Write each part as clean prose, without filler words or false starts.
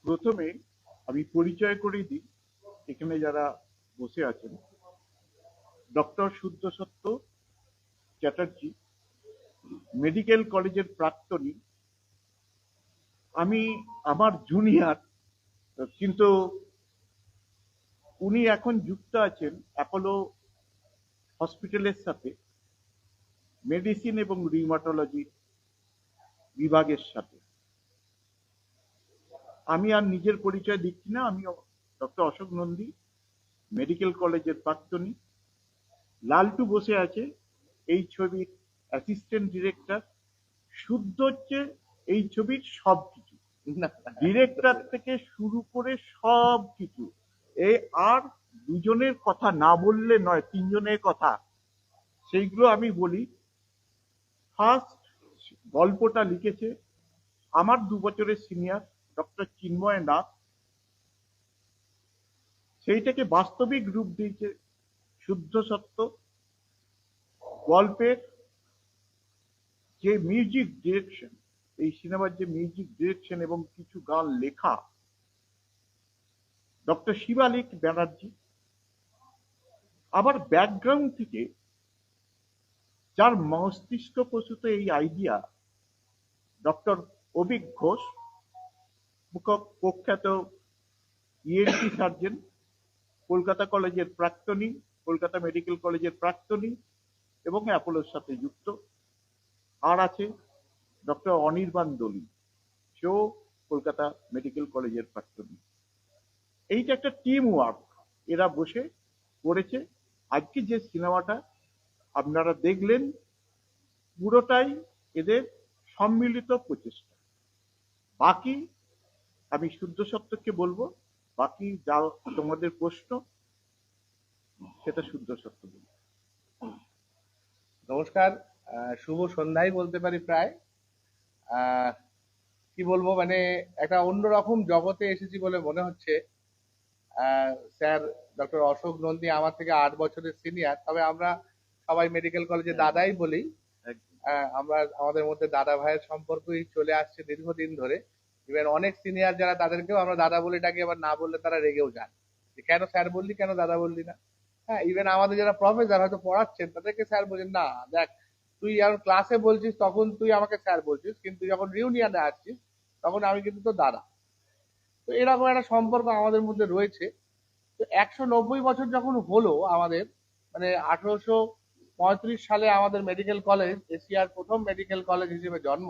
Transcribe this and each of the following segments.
প্রথমে আমি পরিচয় করে দিই, এখানে যারা বসে আছেন। ডক্টর শুদ্ধসত্য চ্যাটার্জি, মেডিকেল কলেজের প্রাক্তনী। আমি আমার জুনিয়র, কিন্তু উনি এখন যুক্ত আছেন অ্যাপোলো হসপিটালের সাথে, মেডিসিন এবং রিউমাটোলজি বিভাগের সাথে। আমি আর নিজের পরিচয় দিচ্ছি না, আমি ডক্টর অশোক নন্দী, মেডিকেল কলেজের প্রাক্তনী। লালটু বসে আছে, এই ছবির অ্যাসিস্ট্যান্ট ডিরেক্টর। শুদ্ধ হচ্ছে এই ছবির সব কিছু, ডিরেক্টর থেকে শুরু করে সব কিছু। এই আর দুজনের কথা না বললে নয়, তিনজনের কথা, সেইগুলো আমি বলি। ফার্স্ট গল্পটা লিখেছে আমার 2 বছরের সিনিয়র ডক্টর চিন্ময় নাথ। সেইটাকে বাস্তবিক রূপ দিয়েছে শুদ্ধ সত্য। গল্পের যে মিউজিক ডিরেকশন, এই সিনেমার যে মিউজিক ডিরেকশন এবং কিছু গান লেখা, ডক্টর শিবালিক ব্যানার্জি। আবার ব্যাকগ্রাউন্ড থেকে যার মস্তিষ্ক প্রসূত এই আইডিয়া, ডক্টর অভিক ঘোষ, প্রখ্যাত ইএনটি সার্জন, কলকাতা কলেজের প্রাক্তনী, কলকাতা মেডিকেল কলেজের প্রাক্তনী এবং অ্যাপোলোর সাথে যুক্ত। আর আছে ডক্টর অনির্বাণ দলি, সেও কলকাতা মেডিকেল কলেজের প্রাক্তনী। এইটা একটা টিম ওয়ার্ক, এরা বসে করেছে। আজকে যে সিনেমাটা আপনারা দেখলেন, পুরোটাই এদের সম্মিলিত প্রচেষ্টা। বাকি আমি শুদ্ধ সত্যকে বলবো, বাকি যা তোমাদের প্রশ্ন সেটা শুদ্ধ সত্য বলবো। নমস্কার, শুভ সন্ধ্যায় বলতে পারি প্রায়। কি বলবো, মানে একটা অন্যরকম জগতে এসেছি বলে মনে হচ্ছে। স্যার ডক্টর অশোক নন্দী আমার থেকে 8 বছরের সিনিয়র, তবে আমরা সবাই মেডিকেল কলেজে দাদাই বলি। আমরা আমাদের মধ্যে দাদা ভাইয়ের সম্পর্কই চলে আসছে দীর্ঘদিন ধরে। ইভেন অনেক সিনিয়র যারা, তাদেরকেও আমরা দাদা বলে ডাকি, আবার না বললে তারা রেগেও যান যে কেন স্যার বললি, কেন দাদা বললি না। হ্যাঁ, ইভেন আমাদের যারা প্রফেসর হয়তো পড়াচ্ছেন, তাদেরকে স্যার বলেন না। দেখ, তুই যখন ক্লাসে বলছিস তখন তুই আমাকে স্যার বলছিস, কিন্তু যখন রিউনিয়নে আসছিস তখন আমি কিন্তু তো দাদা। তো এরকম একটা সম্পর্ক আমাদের মধ্যে রয়েছে। তো 190 বছর যখন হলো আমাদের, মানে 1835 সালে আমাদের মেডিকেল কলেজ এশিয়ার প্রথম মেডিকেল কলেজ হিসেবে জন্ম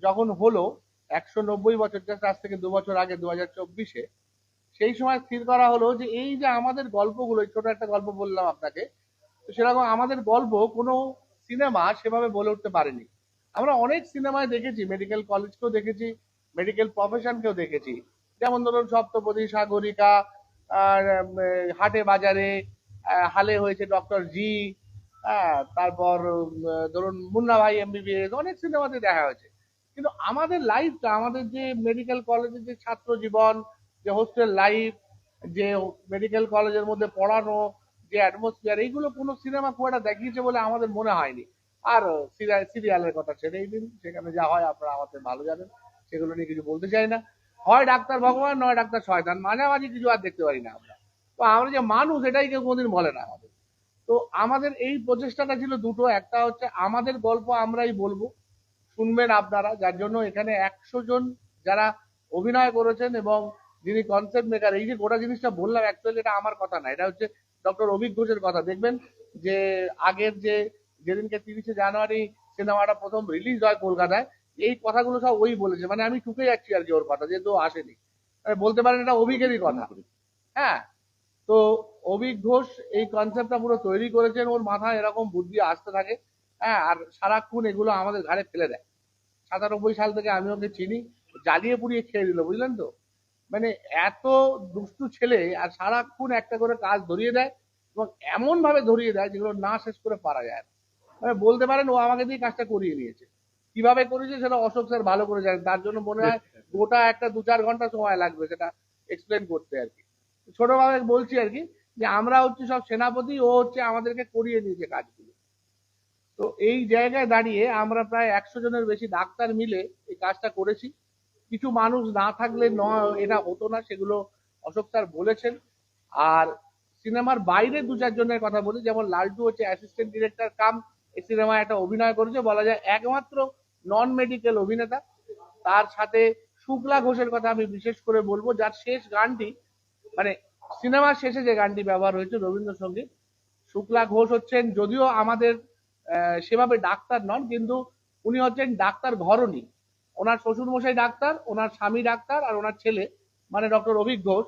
যখন হলো, 190 বছর, জাস্ট আজ থেকে 2 বছর আগে 2024-এ, সেই সময় স্থির করা হলো যে এই যে আমাদের গল্পগুলো, ছোট একটা গল্প বললাম আপনাকে, তো সেরকম আমাদের গল্প কোনো সিনেমা সেভাবে বলে উঠতে পারেনি। আমরা অনেক সিনেমায় দেখেছি, মেডিকেল কলেজকেও দেখেছি, মেডিকেল প্রফেশনকেও দেখেছি। যেমন ধরুন সপ্তপদী, সাগরিকা, আর হাটে বাজারে, হালে হয়েছে ডক্টর জি, তারপর ধরুন মুন্না ভাই এমবিবিএস, অনেক সিনেমাতে দেখা হয়েছে। কিন্তু আমাদের লাইফটা, আমাদের যে মেডিকেল কলেজের যে ছাত্র জীবন, যে হোস্টেল লাইফ, যে মেডিকেল কলেজের মধ্যে পড়ানো, যে অ্যাটমসফিয়ার, এইগুলো কোনো সিনেমা খুব একটা দেখিয়েছে বলে আমাদের মনে হয়নি। আর সিরিয়ালের কথা ছেড়েই দিন, সেখানে যা হয় আপনারা আমাদের ভালো জানেন, সেগুলো নিয়ে কিছু বলতে চাই না। হয় ডাক্তার ভগবান, নয় ডাক্তার শয়তান, মাঝামাঝি কিছু আর দেখতে পারি না আমরা। তো আমরা যে মানুষ, এটাই কেউ কোনোদিন বলে না আমাদের। তো আমাদের এই প্রচেষ্টাটা ছিল দুটো, একটা হচ্ছে আমাদের গল্প আমরাই বলবো, শুনবেন আপনারা, যার জন্য এখানে 100 জন যারা অভিনয় করেছেন এবং যিনি কনসেপ্ট মেকার, এই যে গোটা জিনিসটা বললাম, অ্যাকচুয়ালি এটা আমার কথা না, এটা হচ্ছে ডক্টর অভিক ঘোষের কথা। দেখবেন যে আগের যেদিনকে 30শে জানুয়ারি সিনেমাটা প্রথম রিলিজ হয় কলকাতায়, এই কথাগুলো সব ওই বলেছে। মানে আমি ঠুকে যাচ্ছি আর কি ওর কথা, যেহেতু আসেনি, বলতে পারেন এটা অভিকেরই কথা। হ্যাঁ, তো অভিক ঘোষ এই কনসেপ্টটা পুরো তৈরি করেছেন, ওর মাথায় এরকম বুদ্ধি আসতে থাকে। হ্যাঁ, আর সারাক্ষণ এগুলো আমাদের ঘাড়ে ফেলে দেয়। 97 সাল থেকে আমি ওকে চিনি, জ্বালিয়ে পুড়িয়ে খেয়ে দিল, বুঝলেন তো। মানে এত দুষ্টু ছেলে, আর সারাক্ষণ একটা করে কাজ ধরিয়ে দেয়, এবং এমন ভাবে ধরিয়ে দেয় যেগুলো না শেষ করে পারা যায় না। মানে বলতে পারেন ও আমাকে দিয়ে কাজটা করিয়ে নিয়েছে। কিভাবে করেছে সেটা অশোক স্যার ভালো করে জানেন, তার জন্য মনে হয় গোটা একটা 2-4 ঘন্টা সময় লাগবে সেটা এক্সপ্লেন করতে আর কি। ছোটভাবে বলছি আর কি, যে আমরা হচ্ছে সব সেনাপতি, ও হচ্ছে আমাদেরকে করিয়ে নিয়েছে কাজগুলো। তো এই জায়গায় দাঁড়িয়ে আমরা প্রায় 100 জনের বেশি ডাক্তার মিলে এই কাজটা করেছি। কিছু মানুষ না থাকলে এটা হতো না, সেগুলো অশোক স্যার বলেছেন। আর সিনেমার বাইরে দু চারজনের কথা বলি, যেমন লালটু হচ্ছে অ্যাসিস্ট্যান্ট ডিরেক্টর কাম এই সিনেমায় একটা অভিনয় করেছে, বলা যায় একমাত্র নন মেডিকেল অভিনেতা। তার সাথে শুক্লা ঘোষের কথা আমি বিশেষ করে বলবো, যার শেষ গানটি মানে সিনেমার শেষে যে গানটি ব্যবহার হয়েছে রবীন্দ্রসঙ্গীত। শুক্লা ঘোষ হচ্ছেন, যদিও আমাদের সেভাবে ডাক্তার নন, কিন্তু উনি হচ্ছেন ডাক্তার ঘরণী। ওনার শ্বশুর মশাই ডাক্তার, ওনার স্বামী ডাক্তার, আর ওনার ছেলে মানে ডক্টর অভিক ঘোষ,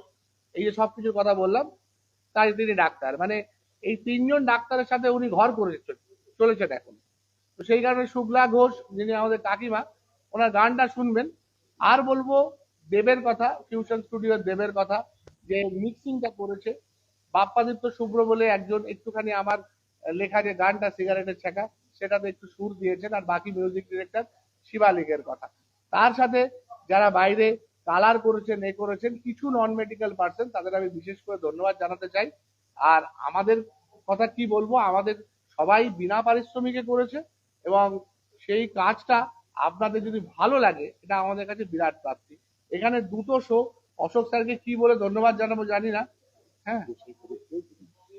এই যে সবকিছুর কথা বললাম তাই তিনি ডাক্তার। মানে এই তিনজন ডাক্তারের সাথে উনি ঘর করে চলেছেন এখন। তো সেই কারণে শুক্লা ঘোষ যিনি আমাদের কাকিমা, ওনার গানটা শুনবেন। আর বলবো দেবের কথা, ফিউশন স্টুডিওর দেবের কথা, যে মিক্সিংটা করেছে বাপ্পাদিত্য শুভ্র বলে একজন, একটুখানি আমার লেখা যে গানটা সিগারেটের ছেঁকা সেটাতে একটু সুর দিয়েছেন, আর বাকি মিউজিক ডিরেক্টর শিবালিকের কথা। তার সাথে যারা বাইরে কালার করেছেন, করেছেন কিছু নন মেডিকেল পার্সন, তাদের আমি বিশেষ করে ধন্যবাদ জানাতে চাই। আর আমাদের কথা কি বলবো, আমাদের সবাই বিনা পারিশ্রমিকে করেছে, এবং সেই কাজটা আপনাদের যদি ভালো লাগে এটা আমাদের কাছে বিরাট প্রাপ্তি। এখানে দুটো শো, অশোক স্যারকে কি বলে ধন্যবাদ জানাবো জানি না, হ্যাঁ,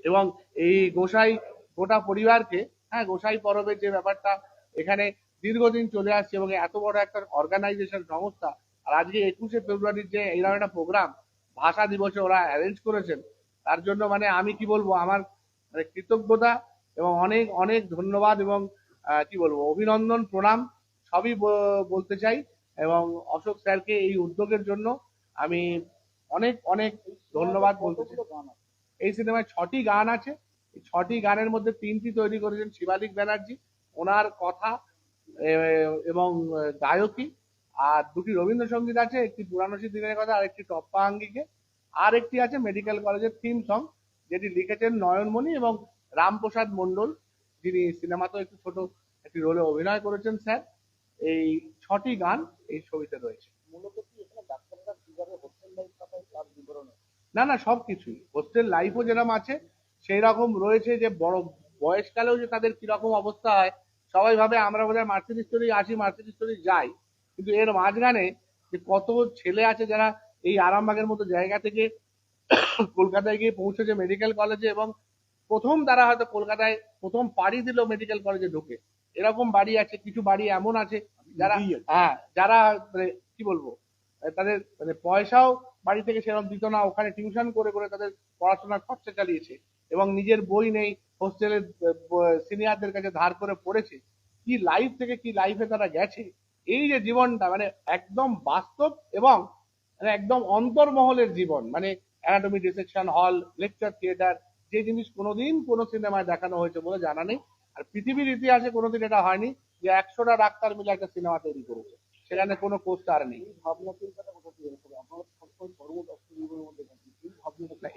এবং এই গোসাই গোটা পরিবারকে, হ্যাঁ, গোসাই পরবের যে ব্যাপারটা এখানে দীর্ঘদিন চলে আসছে, এবং এত বড় একটা অর্গানাইজেশন সংস্থা, আর আজকে 21শে ফেব্রুয়ারির যে এইরকম একটা প্রোগ্রাম ভাষা দিবসে ওরা অ্যারেঞ্জ করেছেন, তার জন্য মানে আমি কি বলবো, আমার মানে কৃতজ্ঞতা এবং অনেক অনেক ধন্যবাদ, এবং কি বলবো অভিনন্দন, প্রণাম সবই বলতে চাই। এবং অশোক স্যারকে এই উদ্যোগের জন্য আমি অনেক অনেক ধন্যবাদ বলতে চাই। এই সিনেমায় 6টি গান আছে, এই 6টি গানের মধ্যে 3টি তৈরি করেছেন শিবালিক ব্যানার্জি, ওনার কথা এবং গায়কী। আর 2টি রবীন্দ্রসঙ্গীত আছে, একটি পুরানো দিনের কথা আর একটি টপ্পা আঙ্গিকে, আর একটি আছে মেডিকেল কলেজের থিম সং, যেটি লিখেছেন নয়নমণি এবং রামপ্রসাদ মন্ডল, যিনি সিনেমাতেও একটু ছোট একটি রোলে অভিনয় করেছেন স্যার। এই 6টি গান এই ছবিতে রয়েছে। মূলত কি এখানে ডাক্তাররা কিভাবে হোস্টেল লাইফ কাটায় তার বিবরণ? না না, সবকিছুই হোস্টেল লাইফও যেরকম আছে সেই রকম রয়েছে, যে বড় বয়সকালেও যে তাদের কিরকম অবস্থা হয়। সবাই ভাবে আমরা বোধহয় মার্সিডিজ স্টোরি আসি, মার্সিডিজ স্টোরি যাই, কিন্তু এর মাঝখানে যে কত ছেলে আছে যারা এই আরামবাগের মতো জায়গা থেকে কলকাতায় গিয়ে পৌঁছেছে মেডিকেল কলেজে, এবং প্রথম তারা হয়তো কলকাতায় প্রথম পাড়ি দিল মেডিকেল কলেজে ঢুকে, এরকম বাড়ি আছে। কিছু বাড়ি এমন আছে যারা, হ্যাঁ, যারা মানে কি বলবো তাদের মানে পয়সাও বাড়ি থেকে সেরকম দিত না, ওখানে টিউশন করে করে তাদের পড়াশোনার খরচা চালিয়েছে, এবং নিজের বই নেই, হোস্টেলের সিনিয়রদের কাছে ধার করে পড়েছে। কি লাইফ থেকে কি লাইফে তারা গেছে, এই যে জীবনটা মানে একদম বাস্তব, এবং মানে একদম অন্তর্মহলের জীবন, মানে অ্যানাটমি ডিসেকশন হল, লেকচার থিয়েটার, যে জিনিস কোনোদিন কোনো সিনেমায় দেখানো হয়েছে বলে জানা নেই। আর পৃথিবীর ইতিহাসে কোনোদিন এটা হয়নি যে 100টা ডাক্তার মিলে একটা সিনেমা তৈরি করেছে, সেখানে কোনো কোস্টার নেই।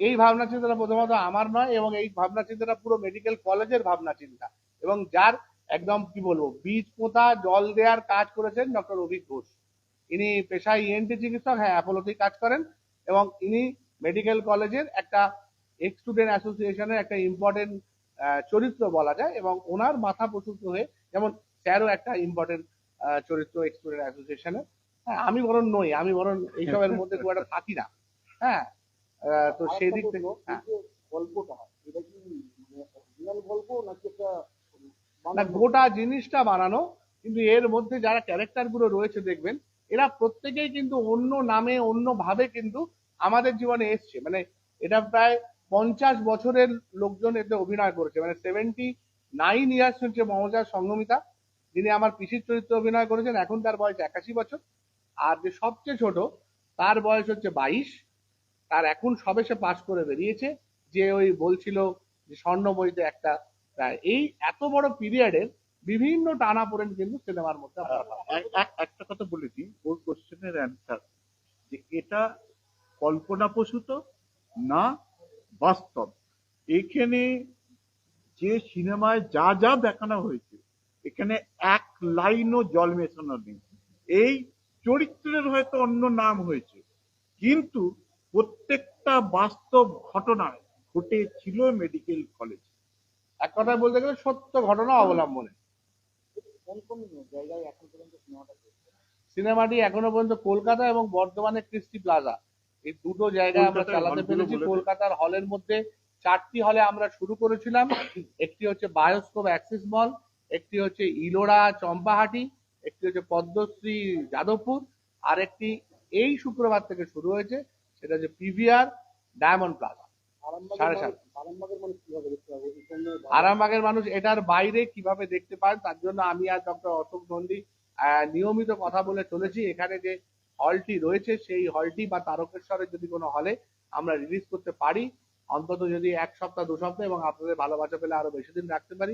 এই ভাবনা চিন্তাটা প্রথমত আমার নয়, এবং এই ভাবনা চিন্তাটা পুরো মেডিকেল কলেজের ভাবনা চিন্তা, এবং যার একদম কি বলবো বীজ পোঁতা জল দেওয়ার কাজ করেছেন ডক্টর অভিক ঘোষ। ইনি পেশায় ইএনটি চিকিৎসক, হ্যাঁ অ্যাপোলোতেই কাজ করেন, এবং ইনি মেডিকেল কলেজের একটা এক্স স্টুডেন্ট অ্যাসোসিয়েশনের একটা ইম্পর্টেন্ট চরিত্র বলা যায়, এবং ওনার মাথা প্রসূত হয়ে, যেমন স্যারও একটা ইম্পর্টেন্ট চরিত্র এক্স স্টুডেন্ট অ্যাসোসিয়েশনে। হ্যাঁ, আমি বরং নই, আমি বরং এইসবের মধ্যে খুব একটা থাকি না। হ্যাঁ, তো সেই দিক থেকে গল্পটা এটা কি অরিজিনাল গল্প নাকি একটা, না গোটা জিনিসটা বানানো, কিন্তু এর মধ্যে যারা ক্যারেক্টার গুলো রয়েছে দেখবেন এরা প্রত্যেকেই কিন্তু অন্য নামে অন্য ভাবে কিন্তু আমাদের জীবনে এসছে। মানে এটা প্রায় 50 বছরের লোকজন এতে অভিনয় করেছে, মানে 79 ইয়ার্স হচ্ছে মমতা সঙ্গমিতা, যিনি আমার পিসির চরিত্রে অভিনয় করেছেন, এখন তার বয়স 81 বছর। আর যে সবচেয়ে ছোট তার বয়স হচ্ছে 22, তার এখন সবে সে পাস করে বেরিয়েছে, যে ওই বলছিল যে স্বর্ণময়ীতে একটা প্রায় এই এত বড় পিরিয়ডের বিভিন্ন টানাপোড়েন কিন্তু সিনেমার মধ্যে একটা কথা বলে দিই ওর কোশ্চেনের অ্যান্সার, যে এটা কল্পনাপ্রসূত না বাস্তব। এখানে যে সিনেমায় যা যা দেখানো হয়েছে এখানে এক লাইনও জল মেশানো নেই। এই চরিত্রের হয়তো অন্য নাম হয়েছে, কিন্তু প্রত্যেকটা বাস্তব ঘটনায় ঘটেছিল মেডিকেল কলেজ। এক কথায় বলতে গেলে সত্য ঘটনা অবলম্বনে। সিনেমাটি এখনো পর্যন্ত কলকাতা এবং বর্ধমানে ক্রিস্টি প্লাজা এই দুটো জায়গায় আমরা কলকাতার চালাতে হলগুলো পেরেছি। বলে দিন। কলকাতার হলের মধ্যে 4টি হলে আমরা শুরু করেছিলাম। একটি হচ্ছে বায়োস্কোপ অ্যাক্সিস মল, একটি হচ্ছে ইলোরা চম্পাহাটি, একটি হচ্ছে পদ্মশ্রী যাদবপুর, আর একটি এই শুক্রবার থেকে শুরু হয়েছে, সেটা হচ্ছে পিভিআর ডায়মন্ড প্লাজা 7:30। আরামবাগের মানুষ এটার বাইরে কিভাবে দেখতে পান তার জন্য আমি আর ডক্টর অশোক নন্দী নিয়মিত কথা বলে চলেছি। এখানে যে হলটি রয়েছে সেই হলটি বা তারকেশ্বরের যদি কোনো হলে আমরা রিলিজ করতে পারি, অন্তত যদি 1 সপ্তাহ 2 সপ্তাহ, এবং আপনাদের ভালোবাসা পেলে আরো বেশি দিন রাখতে পারি,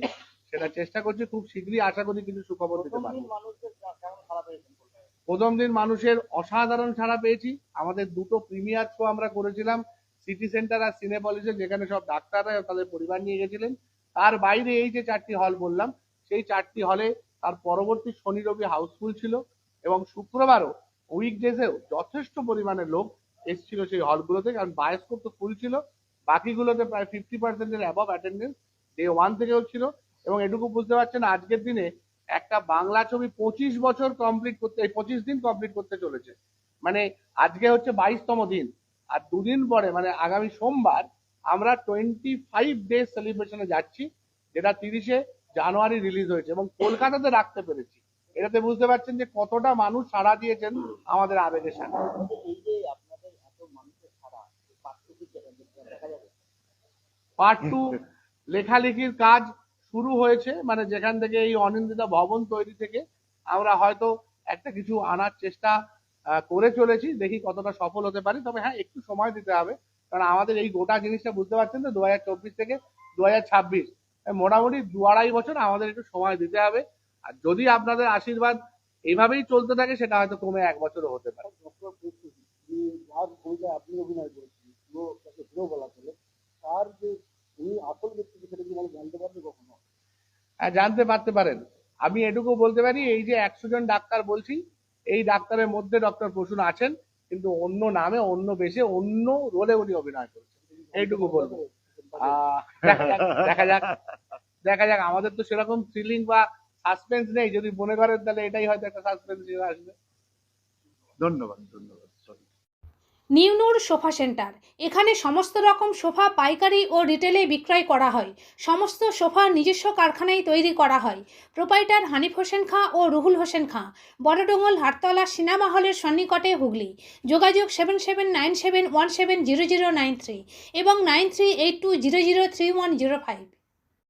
সেটা চেষ্টা করছি। খুব শীঘ্রই আশা করি কিছু সুখবর দিতে পারি। প্রথম দিন মানুষের অসাধারণ সাড়া পেয়েছি। আমাদের দুটো প্রিমিয়ার শো আমরা করেছিলাম সিটি সেন্টার আর সিনেপলিসে, যেখানে সব ডাক্তাররা তাদের পরিবার নিয়ে গেছিলেন। তার বাইরে এই যে 4টি হল বললাম, সেই 4টি হলে তার পরবর্তী শনি রবি হাউসফুল ছিল, এবং শুক্রবারও উইকডেজেও যথেষ্ট পরিমাণে লোক এসেছিল সেই হলগুলোতে, কারণ বায়োস্কোপ তো ফুল ছিল। বাকিগুলোতে প্রায় 50% অ্যাবভ অ্যাটেন্ডেন্স ডে 1 থেকেও ছিল। এবং এটুকু বুঝতে পারছেন আজকের দিনে একটা বাংলা ছবি 25 বছর কমপ্লিট করতে, 25 দিন কমপ্লিট করতে চলেছে। মানে আজকে হচ্ছে 22তম দিন, আর দুদিন পরে মানে আগামী সোমবার আমরা 25 ডেজ সেলিব্রেশনে যাচ্ছি, যেটা 30শে জানুয়ারি রিলিজ হয়েছে এবং কলকাতাতে রাখতে পেরেছি। এটাতে বুঝতে পারছেন যে কতটা মানুষ সাড়া দিয়েছেন আমাদের আবেগের সাথে। পার্ট 2 লেখালেখির কাজ শুরু হয়েছে, মানে যেখান থেকে এই অনিন্দিতা ভবন তৈরি থেকে আমরা হয়তো একটা কিছু আনার চেষ্টা করে চলেছি। দেখি কতটা সফল হতে পারি। তবে হ্যাঁ, একটু সময় দিতে হবে, কারণ আমাদের এই গোটা জিনিসটা বুঝতে পারছেন তো 2024 থেকে 2026 মোটামুটি 2-2.5 বছর আমাদের একটু সময় দিতে হবে। আর যদি আপনাদের আশীর্বাদ এইভাবেই চলতে থাকে, সেটা হয়তো কমে 1 বছরও হতে পারে। আপনি অভিনয় করেছেন হিরো বলা চলে, তার যে উনি আসল ব্যক্তি সেটা কি মানুষ জানতে পারবে কখনো? হ্যাঁ, জানতে পারতে পারেন। আমি এটুকু বলতে পারি, এই যে 100 জন ডাক্তার বলছি, এই ডাক্তারের মধ্যে ডক্টর প্রসূন আছেন, কিন্তু অন্য নামে, অন্য বেশে, অন্য রোলে উনি অভিনয় করছেন। এইটুকু বলবো। দেখা যাক দেখা যাক। আমাদের তো সেরকম থ্রিলিং বা সাসপেন্স নেই। যদি মনে করেন তাহলে এটাই হয়তো একটা সাসপেন্স আসবে। ধন্যবাদ ধন্যবাদ। নিউ নূর সোফা সেন্টার, এখানে সমস্ত রকম সোফা পাইকারি ও রিটেলে বিক্রয় করা হয়। সমস্ত সোফা নিজস্ব কারখানায় তৈরি করা হয়। প্রোপাইটার হানিফ হোসেন খাঁ ও রুহুল হোসেন খাঁ, বড়ডোঙ্গল হাটতলা সিনেমা হলের সন্নিকটে, হুগলি। যোগাযোগ 7797170093 এবং 9382003105।